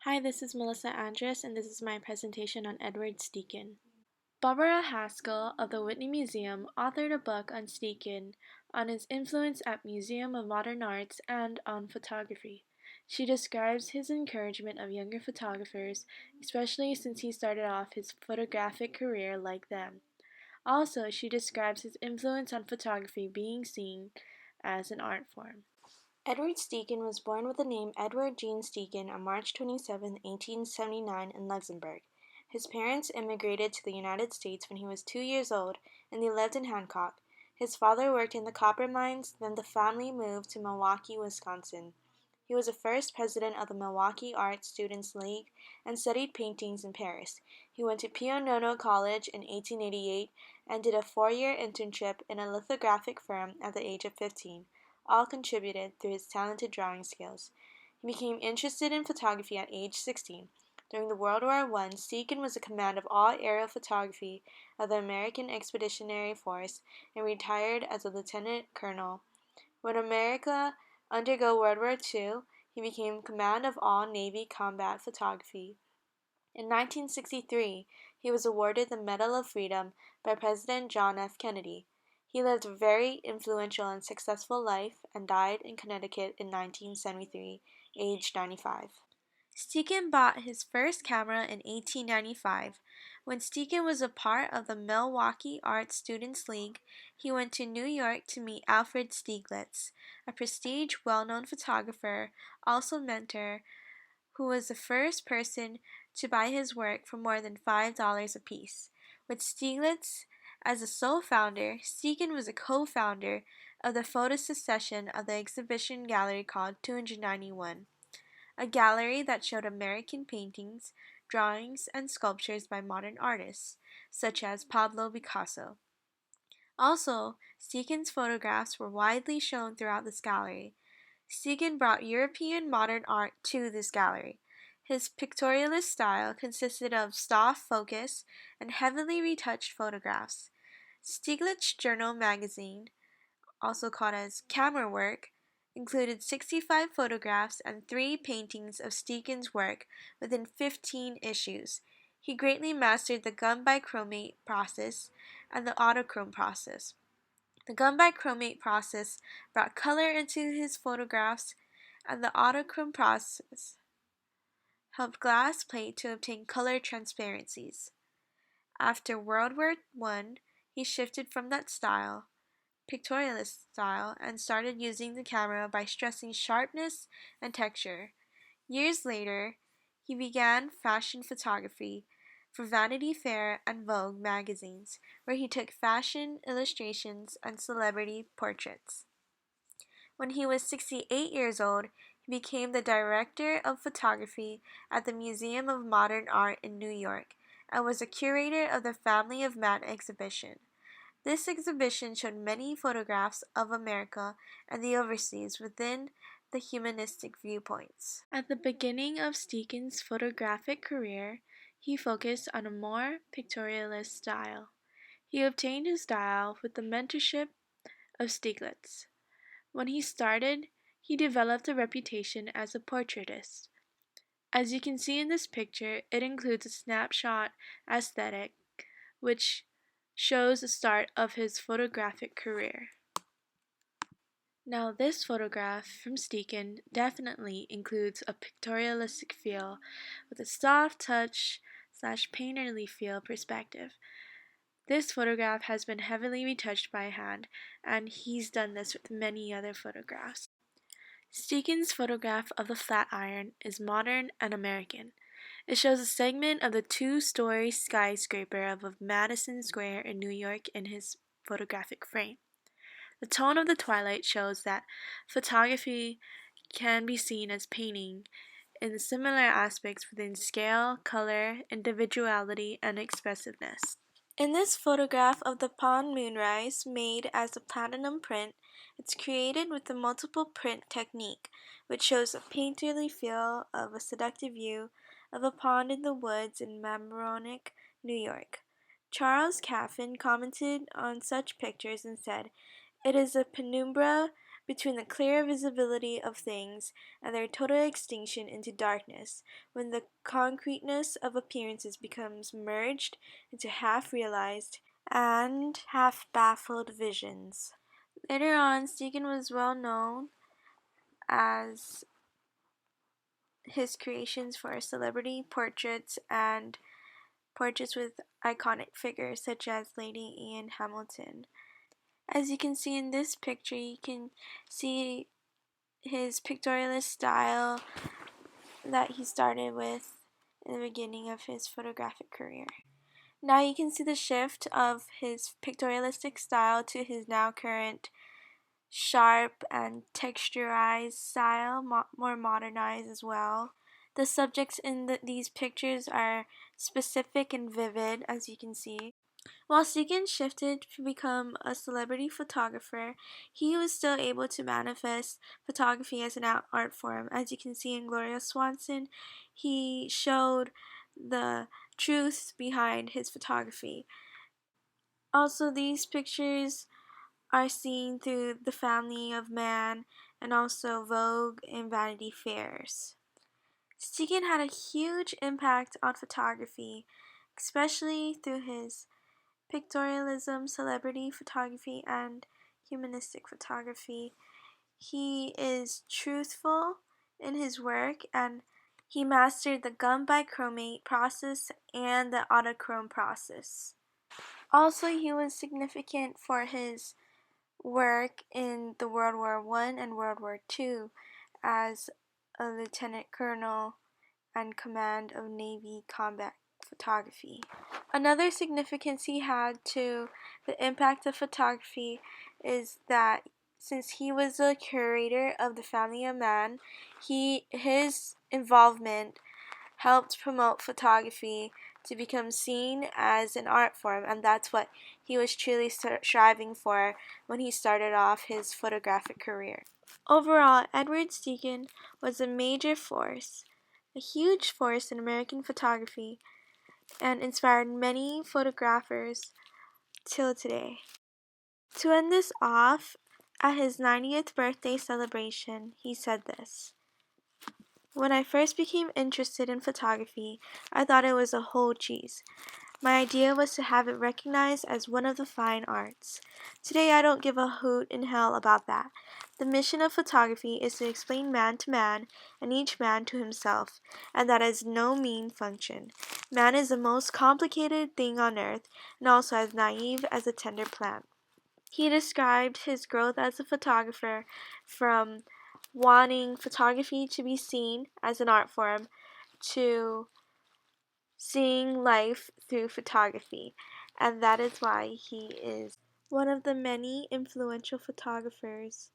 Hi, this is Melissa Andrus, and this is my presentation on Edward Steichen. Barbara Haskell of the Whitney Museum authored a book on Steichen, on his influence at Museum of Modern Arts, and on photography. She describes his encouragement of younger photographers, especially since he started off his photographic career like them. Also, she describes his influence on photography being seen as an art form. Edward Steichen was born with the name Edward Jean Steichen on March 27, 1879 in Luxembourg. His parents immigrated to the United States when he was 2 years old, and they lived in Hancock. His father worked in the copper mines, then the family moved to Milwaukee, Wisconsin. He was the first president of the Milwaukee Art Students League and studied paintings in Paris. He went to Pio Nono College in 1888 and did a 4-year internship in a lithographic firm at the age of 15. All contributed through his talented drawing skills. He became interested in photography at age 16. During the World War I, Steichen was in command of all aerial photography of the American Expeditionary Force and retired as a lieutenant colonel. When America undergo World War II, he became command of all Navy combat photography. In 1963, he was awarded the Medal of Freedom by President John F. Kennedy. He lived a very influential and successful life and died in Connecticut in 1973, aged 95. Steichen bought his first camera in 1895. When Steichen was a part of the Milwaukee Art Students League, he went to New York to meet Alfred Stieglitz, a prestige well-known photographer, also mentor, who was the first person to buy his work for more than $5 apiece. With Stieglitz as the sole founder, Steichen was a co-founder of the photo secession of the exhibition gallery called 291. A gallery that showed American paintings, drawings, and sculptures by modern artists, such as Pablo Picasso. Also, Steichen's photographs were widely shown throughout this gallery. Steichen brought European modern art to this gallery. His pictorialist style consisted of soft focus and heavily retouched photographs. Stieglitz Journal magazine, also called as Camera Work, included 65 photographs and 3 paintings of Steichen's work within 15 issues. He greatly mastered the gum bichromate process and the autochrome process. The gum bichromate process brought color into his photographs, and the autochrome process helped glass plate to obtain color transparencies. After World War I, he shifted from that style, pictorialist style, and started using the camera by stressing sharpness and texture. Years later, he began fashion photography for Vanity Fair and Vogue magazines, where he took fashion illustrations and celebrity portraits. When he was 68 years old, he became the director of photography at the Museum of Modern Art in New York and was a curator of the Family of Man exhibition. This exhibition showed many photographs of America and the overseas within the humanistic viewpoints. At the beginning of Steichen's photographic career, he focused on a more pictorialist style. He obtained his style with the mentorship of Stieglitz. When he started, he developed a reputation as a portraitist. As you can see in this picture, it includes a snapshot aesthetic, which shows the start of his photographic career. Now this photograph from Steichen definitely includes a pictorialistic feel with a soft touch / painterly feel perspective. This photograph has been heavily retouched by hand, and he's done this with many other photographs. Steichen's photograph of the Flatiron is modern and American. It shows a segment of the 2-story skyscraper of Madison Square in New York in his photographic frame. The tone of the twilight shows that photography can be seen as painting in similar aspects within scale, color, individuality, and expressiveness. In this photograph of the pond moonrise, made as a platinum print, it's created with the multiple print technique, which shows a painterly feel of a seductive view of a pond in the woods in Mamaroneck, New York. Charles Caffin commented on such pictures and said, "It is a penumbra between the clear visibility of things and their total extinction into darkness, when the concreteness of appearances becomes merged into half-realized and half-baffled visions. Later on, Steichen was well known as his creations for celebrity portraits and portraits with iconic figures such as Lady Ian Hamilton. As you can see in this picture, you can see his pictorialist style that he started with in the beginning of his photographic career. Now you can see the shift of his pictorialistic style to his now current sharp and texturized style, more modernized as well. The subjects in these pictures are specific and vivid, as you can see. While Steichen shifted to become a celebrity photographer, he was still able to manifest photography as an art form. As you can see in Gloria Swanson, he showed the truth behind his photography. Also, these pictures are seen through The Family of Man and also Vogue and Vanity Fairs. Steichen had a huge impact on photography, especially through his pictorialism, celebrity photography, and humanistic photography. He is truthful in his work, and he mastered the gum bichromate process and the autochrome process. Also, he was significant for his work in the World War I and World War II as a lieutenant colonel and command of Navy combat photography. Another significance he had to the impact of photography is that since he was the curator of the Family of Man, his involvement helped promote photography to become seen as an art form, and that's what he was truly striving for when he started off his photographic career. Overall, Edward Steichen was a major force, a huge force in American photography, and inspired many photographers till today. To end this off, at his 90th birthday celebration, he said this: "When I first became interested in photography, I thought it was a whole cheese. My idea was to have it recognized as one of the fine arts. Today I don't give a hoot in hell about that. The mission of photography is to explain man to man and each man to himself, and that is no mean function. Man is the most complicated thing on earth, and also as naive as a tender plant." He described his growth as a photographer from wanting photography to be seen as an art form to seeing life through photography, and that is why he is one of the many influential photographers